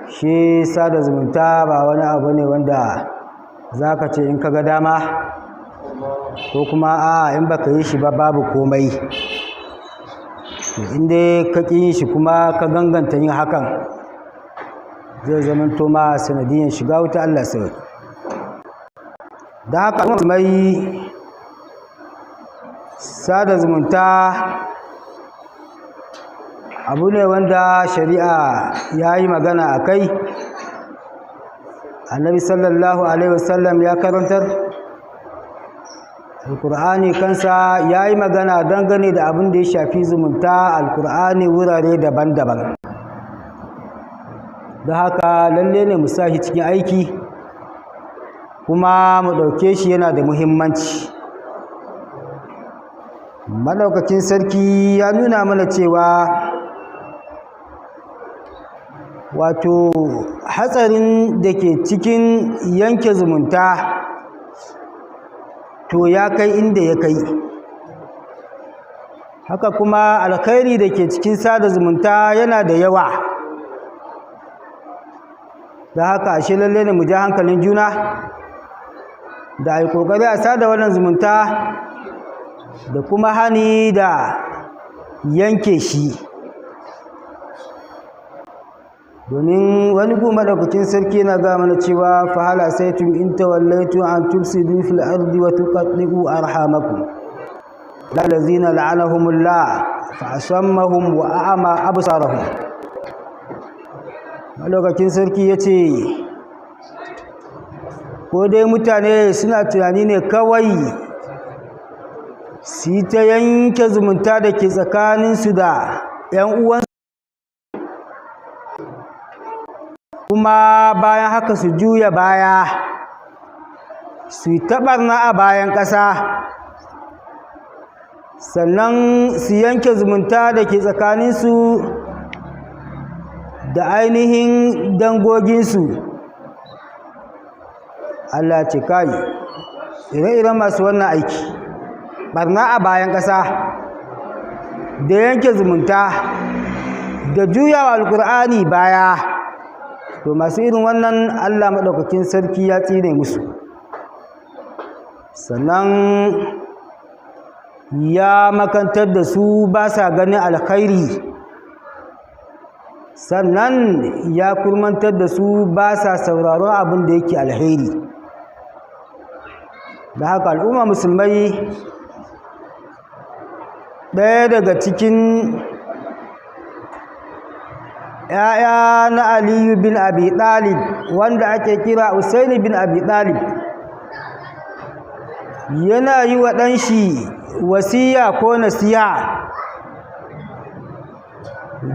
shi sada zumunta ba wani abu ne wanda za ka ce in ka ga dama ko kuma in baka yi shi ba babu komai. Inda ka ƙi yin shi kuma ka ganganta yin hakan zai zama to ma sanadiyyar shiga wuta Allah sai. Da haka mai sada zumunta abu ne wanda shari'a ya yi magana a kai. Annabi sallallahu alaihi wasallam ya karantar, alkur'ani kansa ya yi magana dangane da abin da ya shafi zumunta alkur'ani wurare daban-daban. Da haka lalle ne mu sa shi cikin aiki kuma mu ɗauke shi yana da muhimmanci. Madaukakin sarki ya nuna mana cewa wato hatsarin da ke cikin yanke zumunta to ya kai inda ya kai, haka kuma alkhairi da ke cikin sada zumunta yana da yawa. Da haka ashe lalle ne mu ja hankalin juna da ai kokari a sada wannan zumunta da kuma hani da yanke shi. Domin wani gu madaukakin sarki yana ga mana cewa fa hal asaytum in tawallaytum an tufsidu fil ardi wa tuqatti'u arhamakum allazina la'anahumullah fa asammahum wa a'ama absarahum. Madaukakin sarki yace ko dai mutane suna tunani ne kawai su ta yanke zumunta da ke tsakaninsu da 'yan uwansu, kuma bayan haka su juya baya su yi taɓarna a bayan ƙasa, sannan su yanke zumunta da ke tsakaninsu da ainihin dangoginsu. Allah ce kai ire-iren masu wannan aiki, ɓarna a bayan ƙasa da yanke zumunta da juyawa alkur'ani baya, to masu irin wannan Allah maɗaukakin sarki ya tsine musu, sannan ya makantar da su ba sa ganin alkhairi, sannan ya kurmantar da su ba sa sauraron abin da yake alheri. Da haka al'umma musulmai, ɗaya daga cikin ‘ya'ya na Aliyu bin Abi Talib wanda ake kira Usaini bin Abi Talib yana yi wa ɗanshi wasiya ko nasiha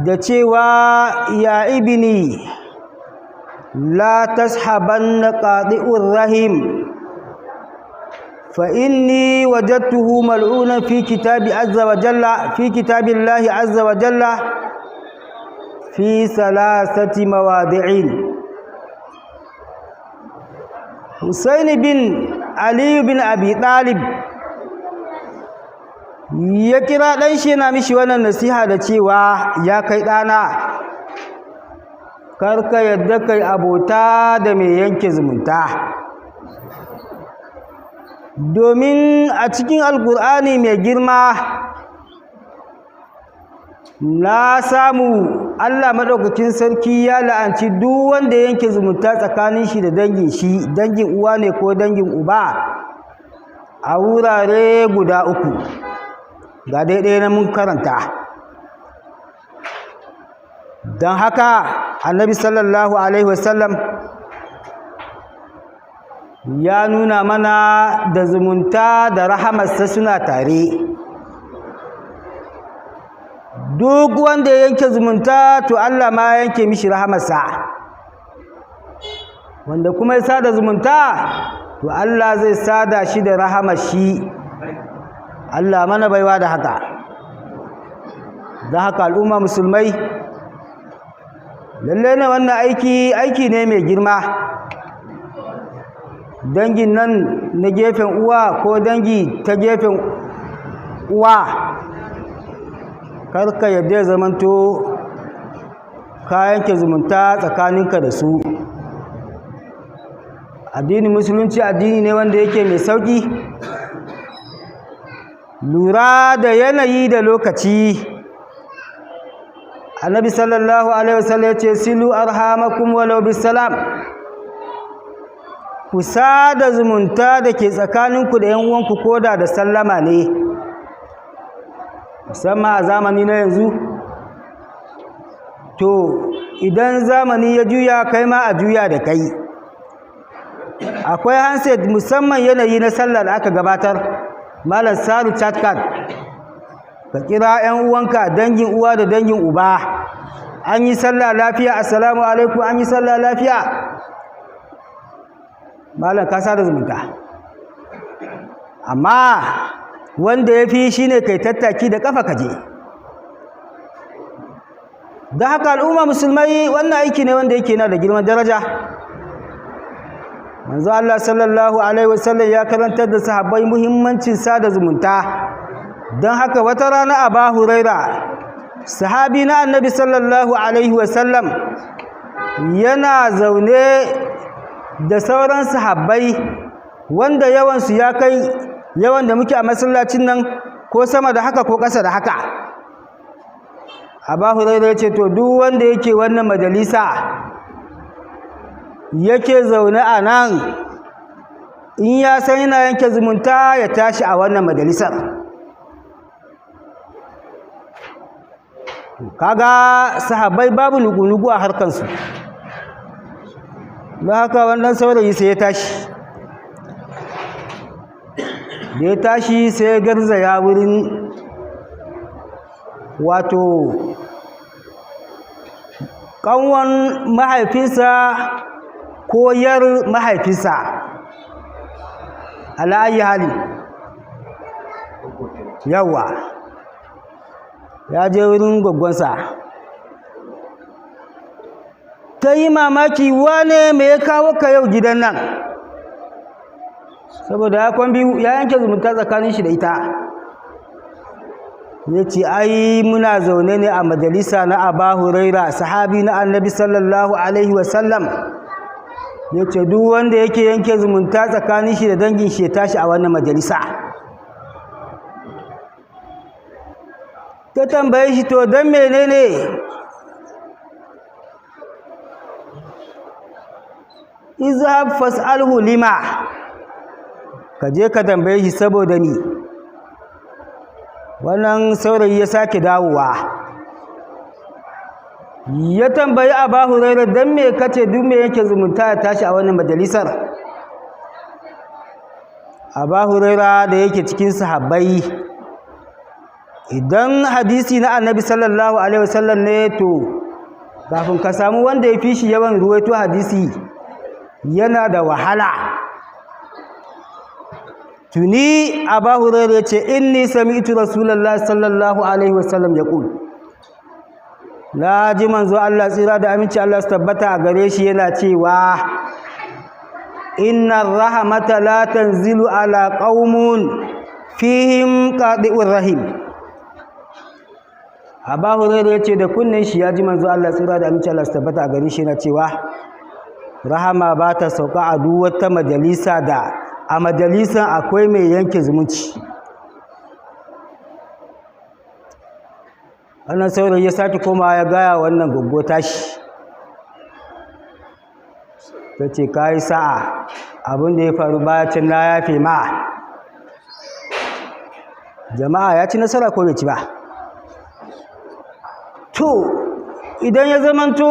da cewa ya ibni la tashabanna qati'ur rahim fa inni wajadtuhu mal'unan fi kitabillahi azza wa jalla fi salasati mawadi'in. Husaini bin Ali bin Abi Talib ya kira ɗan shi yana mishi wannan nasiha da cewa ya kai ɗana, karka yadda kai abota da mai yanke zumunta, domin a cikin alkur'ani mai girma na samu Allah maɗaukakin sarki ya la'anci duk wanda yanke zumunta tsakanin shi da dangin shi, dangin uwa ne ko dangin uba, a wurare guda uku. Ga daidai na mun karanta. Don haka annabi sallallahu alaihi wasallam ya nuna mana da zumunta da rahamarsa suna tare. Duk wanda ya yanke zumunta to Allah ma yanke mishi rahamarsa, wanda kuma ya sada zumunta to Allah zai sada shi da rahamar shi. Allah mana baiwa da haka. Don haka al'umma musulmai, lalle ne wannan aiki ne mai girma. Dangin nan na gefen uwa ko dangi ta gefen uwa, karka yadda ya zamanto ka yanke zumunta tsakaninka da su. Addinin musulunci addini ne wanda yake mai sauƙi, lura da yanayi da lokaci. Annabi sallallahu alaihi wasallam ya ce silu arhamakum walau bisalam, ku sada zumunta da ke tsakaninku da ‘yan uwanku koda da sallama ne, musamman a zamani na yanzu. To idan zamani ya juya kai ma a juya da kai. Akwai handset musamman yanayi na sallah da aka gabatar, malam salu chat card, ka kira ‘yan uwanka dangin uwa da dangin uba, an yi sallah lafiya, assalamu alaikum, an yi sallah lafiya, malam ka sada zumunta. Amma wanda ya fi shi ne kai tattaki da kafa kaje. Da haka al'umma musulmai wannan aiki ne wanda yake na da girman daraja. Manzo Allah sallallahu alaihi wasallam ya karantar da sahabbai muhimmancin sada zumunta. Don haka wata rana Abu Huraira, sahabi na Annabi sallallahu alaihi wasallam, yana zaune da sauran sahabbai wanda yawansu ya kai yawan da muke a masallacin nan, ko sama da haka ko ƙasa da haka. Abu Huraira ya ce to duk wanda yake wannan majalisa yake zaune a nan, in ya san yana yanke zumunta ya tashi a wannan majalisar. Kaga sahabbai babu nugu-nugu a harkansu. Don haka wannan saurayi sai ya tashi. Da ya tashi sai ya garzaya wurin wato ƙanwan mahaifinsa ko yar mahaifinsa, ala ayi hali. Yawa ya je wurin gwaggwansa, ta yi mamaki, wane me ya kawo ka yau gidan nan? Saboda ya kwan biyu ya yanke zumunta tsakanin shi da ita. Ya ce ai muna zaune ne a majalisa na Abu Huraira, sahabi na Annabi sallallahu alaihi wasallam. Ya ce duk wanda yake yanke zumunta tsakanin shi da dangin shi ya tashi a wannan majalisa. Ta tambaye shi to don menene? Izhab fas'alhu lima, ka je ka tambaye shi saboda ni. Wannan saurayi ya sake dawowa, ya tambayi Abu Huraira don me kace duk me yake zumunta ya tashi a wannan majalisar. Abu Huraira da yake cikin sahabbai, idan hadisi na Annabi sallallahu alaihi wasallam ne, to kafin ka samu wanda ya fi shi yawan ruwaito hadisi yana da wahala. Tuni Abu Hurairah ya ce inni sami'tu Rasulullah sallallahu alaihi wasallam yaqul, la ji manzo Allah tsira da aminci Allah su tabbata a gare shi yana cewa inna rahmata la tanzilu ala qaumun fihim qadi'ur rahim. Abu Hurairah ya ce da kunnen shi ya ji manzo Allah tsira da aminci Allah su tabbata a gare shi yana cewa rahama ba ta sauka a duk wata majalisa da a majalisan akwai mai yanke zumunci. Wannan saurayi ya sake koma ya gaya wannan goggo tashi, ta ce ka yi sa'a, abin da ya faru baya can na yafe ma. Jama'a ya ci nasara ko bai ci ba? To idan ya zamanto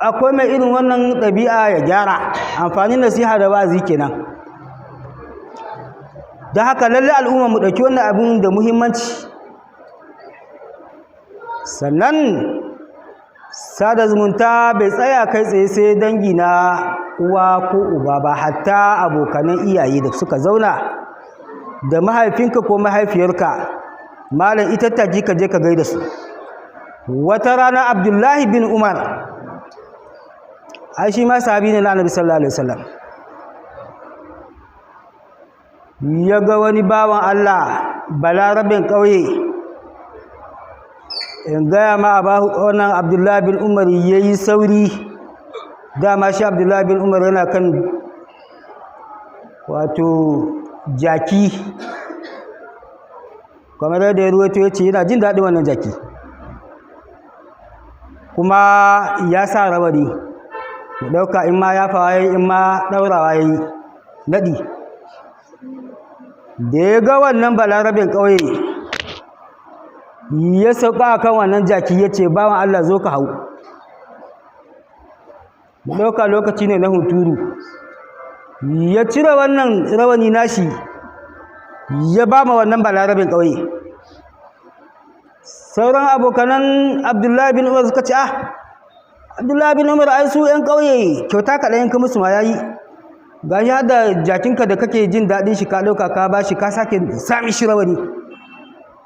akwai mai irin wannan ɗabi'a ya gyara, amfanin nasiha da wa'azi kenan. Don haka lalle al'umma mu ɗauki wannan abin da muhimmanci. Sannan sada zumunta bai tsaya kai tsaye sai dangi na uwa ko uba ba, hatta abokanan iyaye da suka zauna da mahaifinka ko mahaifiyarka, malam ita taji ka je ka gaida su. Wata rana Abdullahi bin Umar, ai shi ma sahabi ne na Annabi sallallahu alaihi wasallam, ya ga wani bawan Allah balarabin ƙauye in gaya ma wannan Abdullahi bin Umar ya yi sauri, dama shi Abdullahi bin Umar yana kan wato jaki, kamar yadda ya ruwaito ya ce yana jin daɗin wannan jaki, kuma ya sa rawani ya ɗauka in ma yafawa ya yi in ma ɗaurawa ya yi naɗi. Da ya ga wannan balarabin ƙauye ya sauka a kan wannan jaki ya ce bawan Allah zo ka hau. Ɗauka lokaci ne na hunturu, ya cire wannan rawani nashi ya ba ma wannan balarabin ƙauye. Sauran abokanan Abdullahi bin Umar suka ce, Abdullahi bin Umar ai su ‘yan ƙauye kyauta kaɗan yanka musu ma ya yi, ga shi da jakinka da kake jin daɗin shi ka ɗauka ka ba shi ka sake sami shi rawani.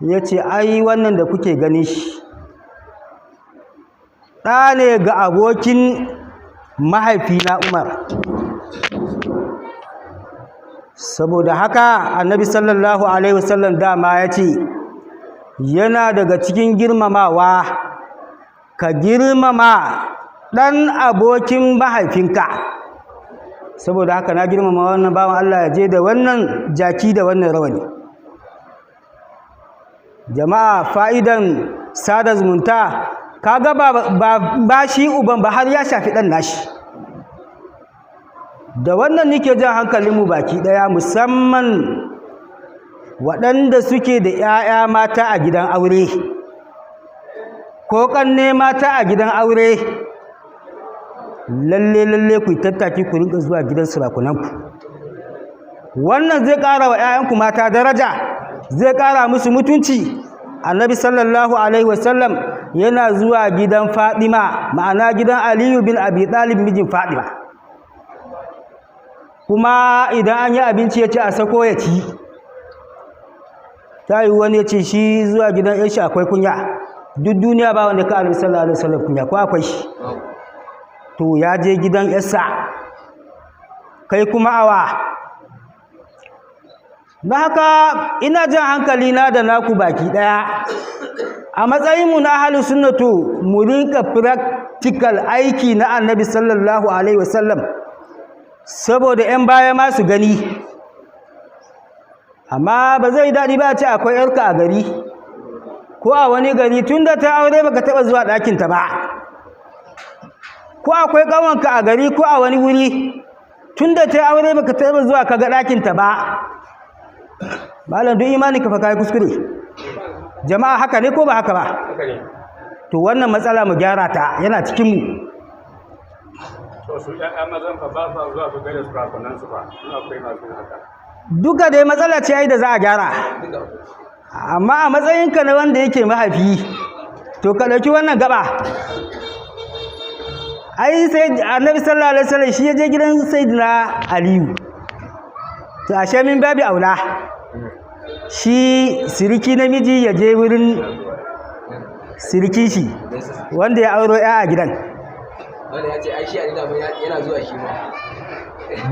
Ya ce ai wannan da kuke gani shi ɗa ne ga abokin mahaifina Umar. Saboda haka annabi sallallahu alaihi wasallam dama ya ce yana daga cikin girmamawa ka girmama ɗan abokin mahaifinka. Saboda haka na girmama wannan bawan Allah ya je da wannan jaki da wannan rawani. Jama'a, fa'idan sada zumunta kaga ba shi uban ba har ya shafi ɗan nashi. Da wannan nake jan hankalinmu baki ɗaya, musamman waɗanda suke da ‘ya'ya mata a gidan aure ko ƙanne mata a gidan aure, lalle ku tattaki ku rinka zuwa gidan sarakunanku. Wannan zai ƙara wa ‘ya'yanku mata daraja, zai ƙara musu mutunci. Annabi sallallahu alaihi wasallam yana zuwa gidan Fadima, ma'ana gidan Aliyu bin Abi Talib mijin Fadima, kuma idan an yi abinci ya ce a sako ya ci. Ta yi wani ya ce shi zuwa gidan ‘yan shi akwai kunya, duk duniya ba wanda ka Annabi sallallahu alaihi wasallam kunya, ko akwai shi? To ya je gidan ‘yarsa, kai kuma awa. Don haka ina jan hankali na da naku baki ɗaya, a matsayinmu na ahlus sunnatu mu rinka practical aiki na Annabi sallallahu alaihi wasallam, saboda ‘yan baya ma su gani. Amma ba zai daɗi ba a ce akwai ‘yarka a gari ko a wani gari, tun da ta aure baka taɓa zuwa ɗakinta ba, ko akwai ƙanwanka a gari ko a wani wuri, tun da ta aure baka taɓa zuwa ka ga ɗakinta ba. Malam, duk imani ka fa kai kuskure. Jama'a, haka ne ko ba haka ba? To wannan matsala mu gyara ta, yana cikin mu. To su ƴaƴa mazan fa ba sa zuwa su gaida sarakunan su fa, in akwai masu haka. Duka dai matsala ce ai da za a gyara. Amma a matsayinka na wanda yake mahaifi, to ka ɗauki wannan gaba. Ai sai Annabi sallallahu alaihi wasallam shi ya je gidan Sayyidina Aliyu. To ashe min babi aula, shi siriki namiji ya je wurin siriki shi wanda ya auro ya a gidan. Wanda ya ce ai shi a yana zuwa shi ma.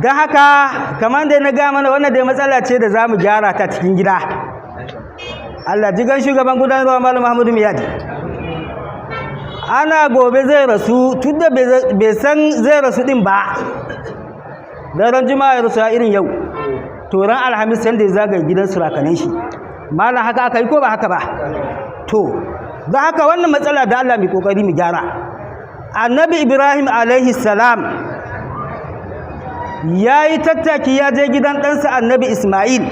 Don haka kamar da na ga mana wannan dai matsala ce da za mu gyara ta cikin gida. Allah jigan shugaban gudanarwa Malam Mahmudu Miyadi. Ana gobe zai rasu, tun da bai san zai rasu din ba. Daren Juma'a ya rasu irin yau. To ran Alhamis sanda ya zagaye gidan surakanin shi. Malam, haka aka yi ko ba haka ba? To, don haka wannan matsala da Allah mai kokari mu gyara. Annabi Ibrahim alaihi salam ya yi tattaki ya je gidan ɗansa Annabi Ismail.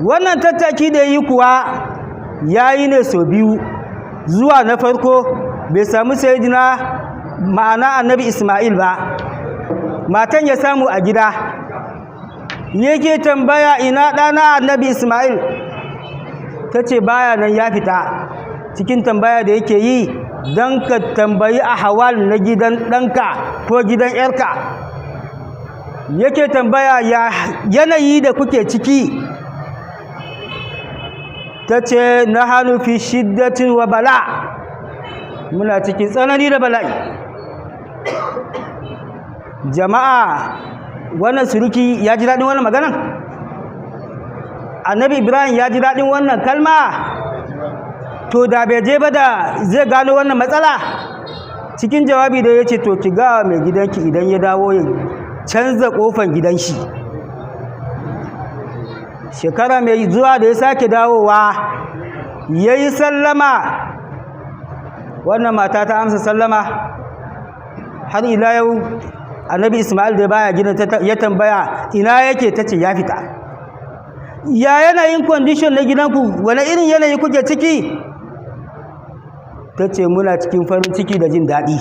Wannan tattaki da yi kuwa ya yi ne sau biyu. Zuwa na farko bai samu sayidina ma'ana Annabi Ismail ba, matan ya samu a gida, yake tambaya ina ɗana Annabi Ismail. Ta ce baya nan, ya fita. Cikin tambaya da yake yi don ka tambayi a hawal na gidan ɗanka ko gidan ‘yarka, yake tambaya ya yanayi da kuke ciki. Ta ce na hannu fi shiddatin wa bala, muna cikin tsanani da bala'i. Jama'a, wannan suruki ya ji daɗin wannan maganan? Annabi Ibrahim ya ji daɗin wannan kalma? to da bai je ba da zai gano wannan matsala. Cikin jawabi da ya ce to ki ga mai gidanki idan ya dawo ya canza kofan gidan shi. Shekara mai zuwa da ya sake dawowa ya yi sallama, wannan mata ta amsa sallama. Har ila yau annabi Ismail da baya gidan ya tambaya ina yake, ta ce ya fita. Ya yanayin condition na gidanku, wani irin yanayi kuke ciki? Ta ce muna cikin farin ciki da jin daɗi.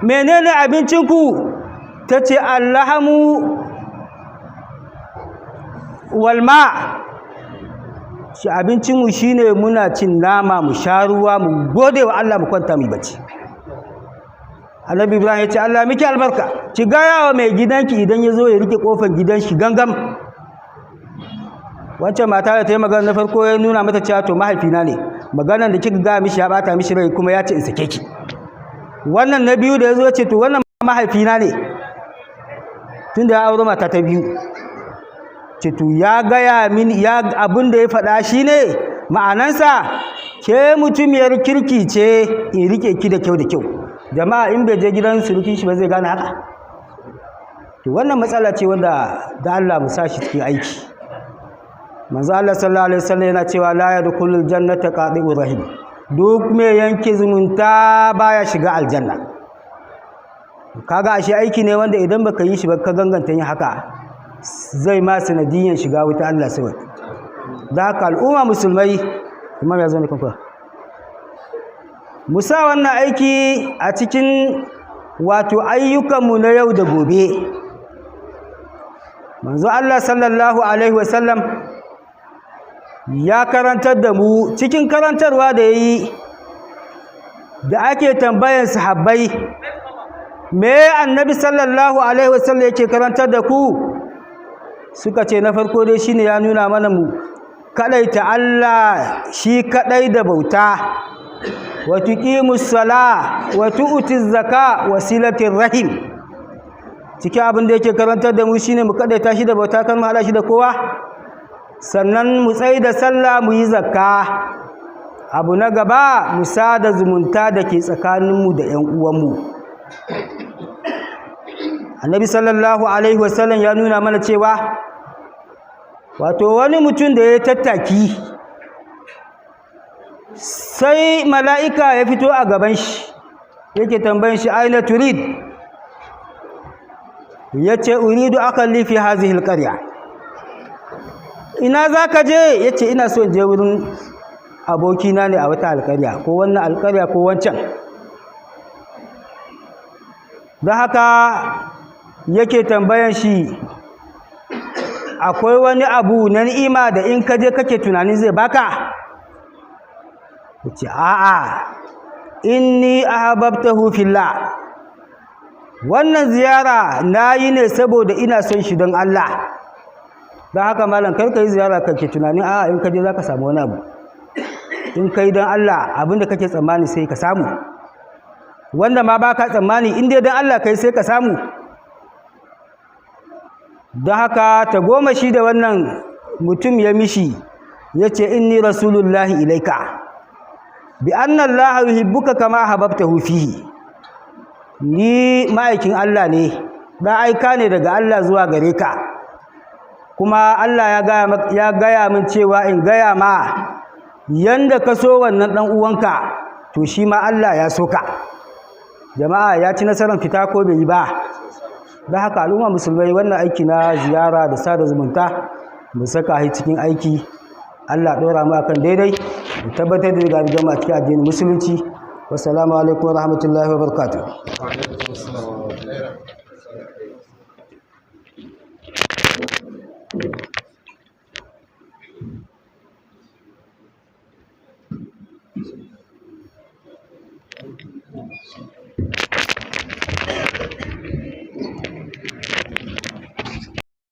Menene abincinku? Ta ce allahamu walma. Shi abincinmu shine muna cin nama, mu sha ruwa, mu gode wa Allah, mu kwanta mu bacci. Annabi Ibrahim ya ce Allah miki albarka, ki gaya wa mai gidanki idan ya zo ya rike kofar gidan shi gangam. Wancan mata da ta yi magana na farko ya nuna mata cewa to mahaifina ne, maganar da kika ga mishi ya bata mishi rai kuma ya ce in sake ki. Wannan na biyu da ya zo ce to wannan mahaifina ne, tunda ya aure mata ta biyu. Ce to ya gaya mini ya abin da ya faɗa shi ne ma'anansa ke mutumiyar kirki ce, in rike ki da kyau da kyau. Jama'a in bai je gidan surukin shi ba zai gane haka. To wannan matsala ce wanda da Allah mu sa shi cikin aiki. Manzo Allah sallallahu alaihi wasallam yana cewa la yadkhulul jannata qadi'ur rahim. Duk mai yanke zumunta baya shiga aljanna. Kaga ashe aiki ne wanda idan baka yi shi ba ka ganganta yin haka zai ma sanadiyan shiga wuta Allah sai. Da haka al'umma musulmai kuma ya zo ne kanka. Musa wannan aiki a cikin wato ayyukanmu na yau da gobe. Manzo Allah sallallahu alaihi wasallam ya karantar da mu cikin karantarwa da yayi da ake tambayan sahabbai me annabi sallallahu alaihi wasallam yake karantar da ku, suka ce na farko dai shine ya nuna mana mu kadaita Allah shi kadai da bauta, wa tuqimus sala wa tu'tiz zaka wa silatir rahim. Cikin abin da yake karantar da mu shine mu kadaita shi da bauta, kan mu hada shi da kowa, sannan mu tsaye da sallah, mu yi zakka. Abu na gaba mu sada zumunta da ke tsakaninmu da ƴan uwanmu. Annabi sallallahu alaihi wasallam ya nuna mana cewa wato wani mutum da ya tattaki sai mala'ika ya fito a gaban shi yake tambayin shi aina turid, yace uridu akalli fi hadhihi alqarya. Ina zaka je? Yace ina so in je wurin abokina ne a wata alƙarya, ko wannan alƙarya ko wancan. Don haka yake tambayan shi akwai wani abu na ni'ima da in ka je kake tunanin zai baka? Yace a'a, inni ahabbtahu fillah. Wannan ziyara nayi ne saboda ina son shi don Allah. Don haka malam kar ka yi ziyara kake tunanin a'a in ka je zaka samu wani abu. In kai don Allah abinda kake tsammani sai ka samu, wanda ma baka tsammani in dai don Allah kai sai ka samu. Don haka ta goma shi da wannan mutum ya mishi, yace inni rasulullahi ilaika bi anna Allah yuhibbuka kama ahbabtahu fihi. Ni ma'aikin Allah ne, dan aika ne daga Allah zuwa gare ka, kuma Allah ya gaya min cewa in gaya ma yanda ka so wannan dan uwanka to shi ma Allah ya so ka. Jama'a ya ci nasarar fita ko bai yi ba? Don haka al'umma musulmai wannan aiki na ziyara da sada zumunta mu saka shi cikin aiki. Allah ɗora mu akan daidai, mu tabbatar da gama cikin addinin musulunci. Wassalamu alaikum wa rahmatullahi wa barakatuh.